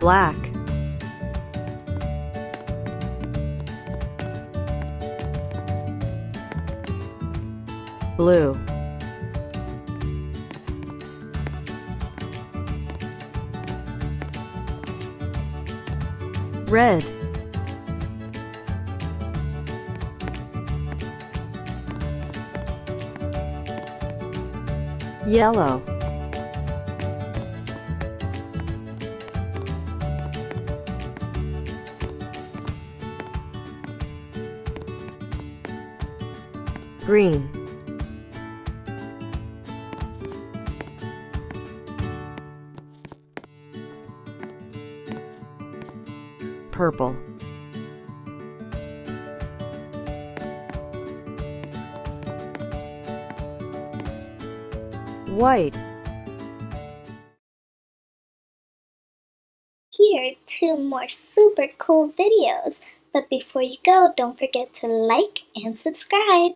black, blue, red, yellow, green, purple, white. Here are 2 more super cool videos. But before you go, don't forget to like and subscribe.